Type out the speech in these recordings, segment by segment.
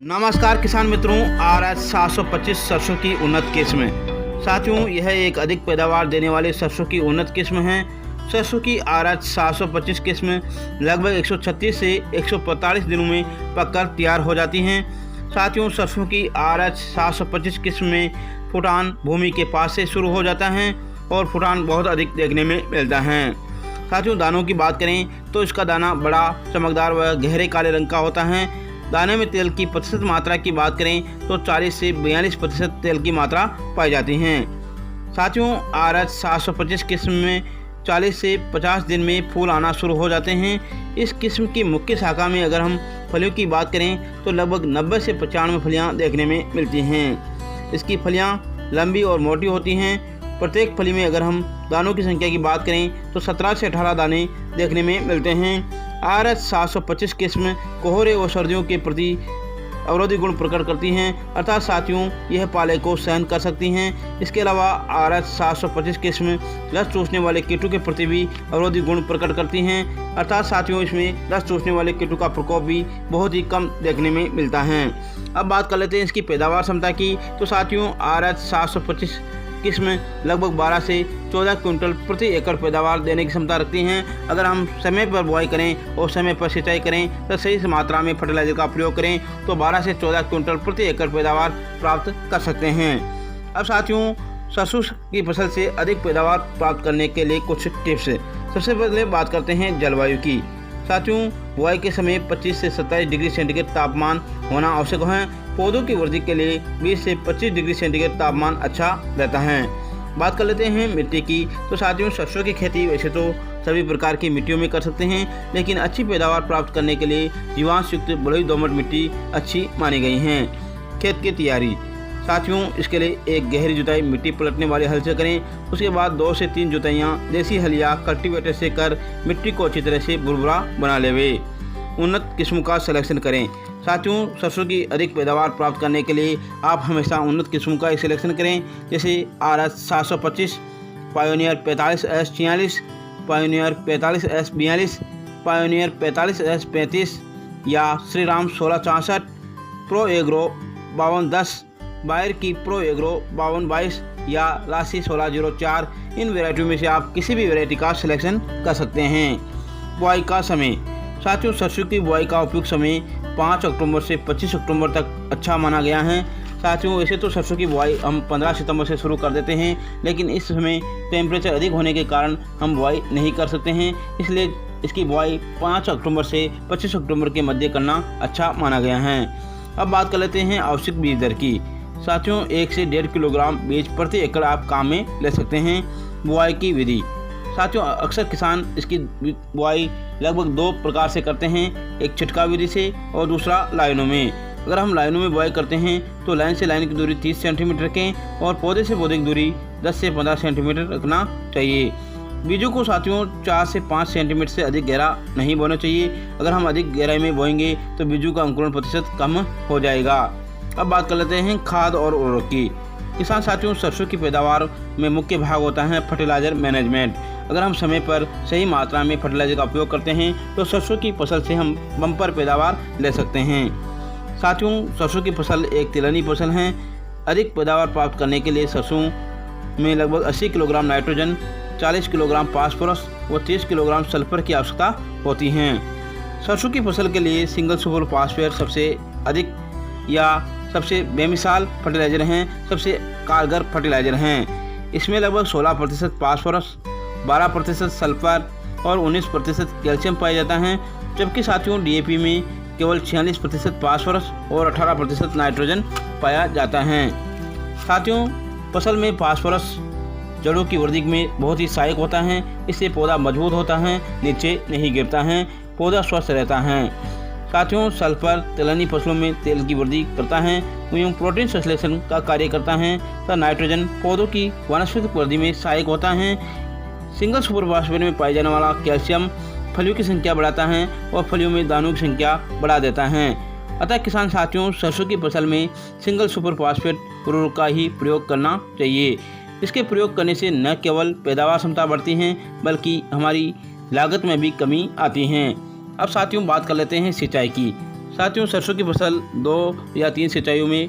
नमस्कार किसान मित्रों, RS 725 सरसों की उन्नत किस्म। साथियों, यह एक अधिक पैदावार देने वाली सरसों की उन्नत किस्म है। सरसों की RS 725 किस्म लगभग 136 से 145 दिनों में पककर तैयार हो जाती हैं। साथियों, सरसों की RS 725 किस्म में फुटान भूमि के पास से शुरू हो जाता है और फुटान बहुत अधिक देखने में मिलता है। साथियों, दानों की बात करें तो इसका दाना बड़ा चमकदार व गहरे काले रंग का होता है। दाने में तेल की प्रतिशत मात्रा की बात करें तो 40 से 42% तेल की मात्रा पाई जाती है। साथियों, RS 725 किस्म में 40 से 50 दिन में फूल आना शुरू हो जाते हैं। इस किस्म की मुख्य शाखा में अगर हम फलियों की बात करें तो लगभग 90 से 95 फलियां देखने में मिलती हैं। इसकी फलियां लंबी और मोटी होती हैं। प्रत्येक फली में अगर हम दानों की संख्या की बात करें तो 17 से 18 दाने देखने में मिलते हैं। RS 725 किस्म कोहरे और सर्दियों के प्रति अवरोधी गुण प्रकट करती हैं, अर्थात साथियों यह पाले को सहन कर सकती हैं। इसके अलावा RS 725 किस्म रस चूसने वाले कीटों के प्रति भी अवरोधी गुण प्रकट करती हैं, अर्थात साथियों इसमें रस चूसने वाले कीटों का प्रकोप भी बहुत ही कम देखने में मिलता है। अब बात कर लेते हैं इसकी पैदावार क्षमता की। तो साथियों, RS 725 किस्म लगभग 12 से 14 क्विंटल प्रति एकड़ पैदावार देने की क्षमता रखती हैं। अगर हम समय पर बुआई करें और समय पर सिंचाई करें तो सही मात्रा में फर्टिलाइजर का प्रयोग करें तो 12 से 14 क्विंटल प्रति एकड़ पैदावार प्राप्त कर सकते हैं। अब साथियों, सरसों की फसल से अधिक पैदावार प्राप्त करने के लिए कुछ टिप्स। सबसे पहले बात करते हैं जलवायु की। साथियों, बुआई के समय 25 से 27 डिग्री सेंटीग्रेड तापमान होना आवश्यक है। पौधों की वृद्धि के लिए 20 से 25 डिग्री सेंटीग्रेड तापमान अच्छा रहता है। बात कर लेते हैं मिट्टी की। तो साथियों, सरसों की खेती वैसे तो सभी प्रकार की मिट्टियों में कर सकते हैं, लेकिन अच्छी पैदावार प्राप्त करने के लिए जीवांश युक्त बलुई दोमट मिट्टी अच्छी मानी गई है। खेत की तैयारी। साथियों, इसके लिए एक गहरी जुताई मिट्टी पलटने वाले हल से करें। उसके बाद 2 से 3 जुताइयाँ देसी हल या कल्टीवेटर से कर मिट्टी को अच्छी तरह से भुरभुरा बना लेवे। उन्नत किस्मों का सिलेक्शन करें। साथियों, सरसों की अधिक पैदावार प्राप्त करने के लिए आप हमेशा उन्नत किस्मों का सिलेक्शन करें, जैसे RS 725, pioneer 45S46, pioneer 45S42, pioneer 45S35 या श्रीराम 1664, प्रो एग्रो 5210, बायर की प्रो एग्रो 5222 या राशि 1604। इन वेराइटियों में से आप किसी भी वेराइटी का सिलेक्शन कर सकते हैं। बुआई का समय। साथियों, सरसों की बुआई का उपयुक्त समय 5 अक्टूबर से 25 अक्टूबर तक अच्छा माना गया है। साथियों, वैसे तो सरसों की बुआई हम 15 सितंबर से शुरू कर देते हैं, लेकिन इस समय टेम्परेचर अधिक होने के कारण हम बुआई नहीं कर सकते हैं, इसलिए इसकी बुआई 5 अक्टूबर से 25 अक्टूबर के मध्य करना अच्छा माना गया है। अब बात कर लेते हैं आवश्यक बीज दर की। साथियों, 1 से 1.5 किलोग्राम बीज प्रति एकड़ आप काम में ले सकते हैं। बुआई की विधि। साथियों, अक्सर किसान इसकी बुआई लगभग 2 प्रकार से करते हैं, एक छिटकाव विधि से और दूसरा लाइनों में। अगर हम लाइनों में बुआई करते हैं तो लाइन से लाइन की दूरी 30 सेंटीमीटर रखें और पौधे से पौधे की दूरी 10 से 15 सेंटीमीटर रखना चाहिए। बीजों को साथियों 4 से 5 सेंटीमीटर से अधिक गहरा नहीं बोना चाहिए। अगर हम अधिक गहराई में बोएंगे तो बीजों का अंकुरण प्रतिशत कम हो जाएगा। अब बात कर लेते हैं खाद और उर्वरक की। किसान साथियों, सरसों की पैदावार में मुख्य भाग होता है फर्टिलाइजर मैनेजमेंट। अगर हम समय पर सही मात्रा में फर्टिलाइजर का उपयोग करते हैं तो सरसों की फसल से हम बम्पर पैदावार ले सकते हैं। साथियों, सरसों की फसल एक तिलहनी फसल है। अधिक पैदावार प्राप्त करने के लिए सरसों में लगभग 80 किलोग्राम नाइट्रोजन, 40 किलोग्राम फास्फोरस व 30 किलोग्राम सल्फर की आवश्यकता होती है। सरसों की फसल के लिए सिंगल सुपर फास्फेट सबसे अधिक या सबसे बेमिसाल फर्टिलाइजर हैं, सबसे कारगर फर्टिलाइजर हैं। इसमें लगभग 16% फास्फोरस, 12% सल्फर और 19% कैल्शियम पाया जाता है, जबकि साथियों DAP में केवल 46% फास्फोरस और 18% नाइट्रोजन पाया जाता है। साथियों, फसल में फास्फोरस जड़ों की वृद्धि में बहुत ही सहायक होता है। इससे पौधा मजबूत होता है, नीचे नहीं गिरता है, पौधा स्वस्थ रहता है। साथियों, सल्फर तिलहनी फसलों में तेल की वृद्धि करता है एवं प्रोटीन संश्लेषण का कार्य करता है, तथा नाइट्रोजन पौधों की वानस्पतिक वृद्धि में सहायक होता है। सिंगल सुपर फास्फेट में पाए जाने वाला कैल्शियम फलियों की संख्या बढ़ाता है और फलियों में दानों की संख्या बढ़ा देता है। अतः किसान साथियों, सरसों की फसल में सिंगल सुपर फास्फेट उर्वरक का ही प्रयोग करना चाहिए। इसके प्रयोग करने से न केवल पैदावार क्षमता बढ़ती है बल्कि हमारी लागत में भी कमी आती है। अब साथियों, बात कर लेते हैं सिंचाई की। साथियों, सरसों की फसल 2 या 3 सिंचाइयों में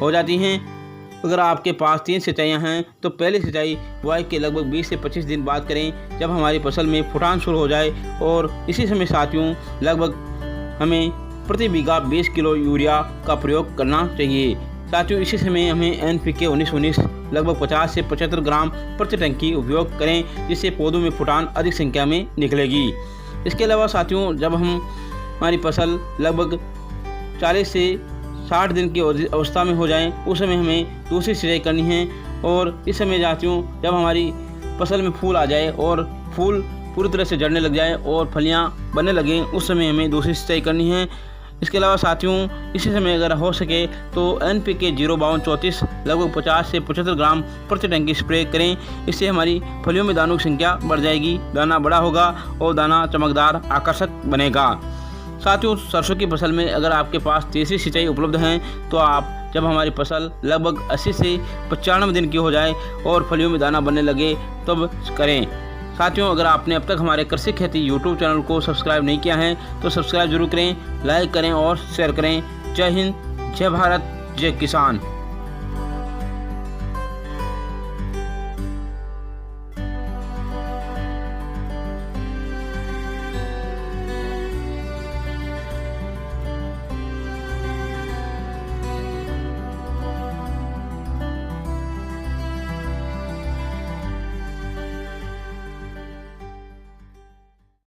हो जाती हैं। अगर आपके पास 3 सिंचाइयाँ हैं तो पहली सिंचाई बुआई के लगभग 20 से 25 दिन बाद करें, जब हमारी फसल में फुटान शुरू हो जाए। और इसी समय साथियों लगभग हमें प्रति बीघा 20 किलो यूरिया का प्रयोग करना चाहिए। साथियों, इसी समय हमें NPK 19-19 लगभग 50 से 75 ग्राम प्रति टंकी उपयोग करें, जिससे पौधों में फुटान अधिक संख्या में निकलेगी। इसके अलावा साथियों, जब हमारी फसल लगभग 40 से 60 दिन की अवस्था में हो जाए, उस समय हमें दूसरी सिंचाई करनी है। और इस समय साथियों, जब हमारी फसल में फूल आ जाए और फूल पूरी तरह से झड़ने लग जाए और फलियां बनने लगें, उस समय हमें दूसरी सिंचाई करनी है। इसके अलावा साथियों, इसी समय अगर हो सके तो NPK 052-34 लगभग 50 से 75 ग्राम प्रति टंकी स्प्रे करें। इससे हमारी फलियों में दानों की संख्या बढ़ जाएगी, दाना बड़ा होगा और दाना चमकदार आकर्षक बनेगा। साथियों, सरसों की फसल में अगर आपके पास तीसरी सिंचाई उपलब्ध हैं तो आप जब हमारी फसल लगभग 80 से 95 दिन की हो जाए और फलियों में दाना बनने लगे तब करें। साथियों, अगर आपने अब तक हमारे कृषि खेती YouTube चैनल को सब्सक्राइब नहीं किया है तो सब्सक्राइब जरूर करें, लाइक करें और शेयर करें। जय हिंद, जय भारत, जय किसान।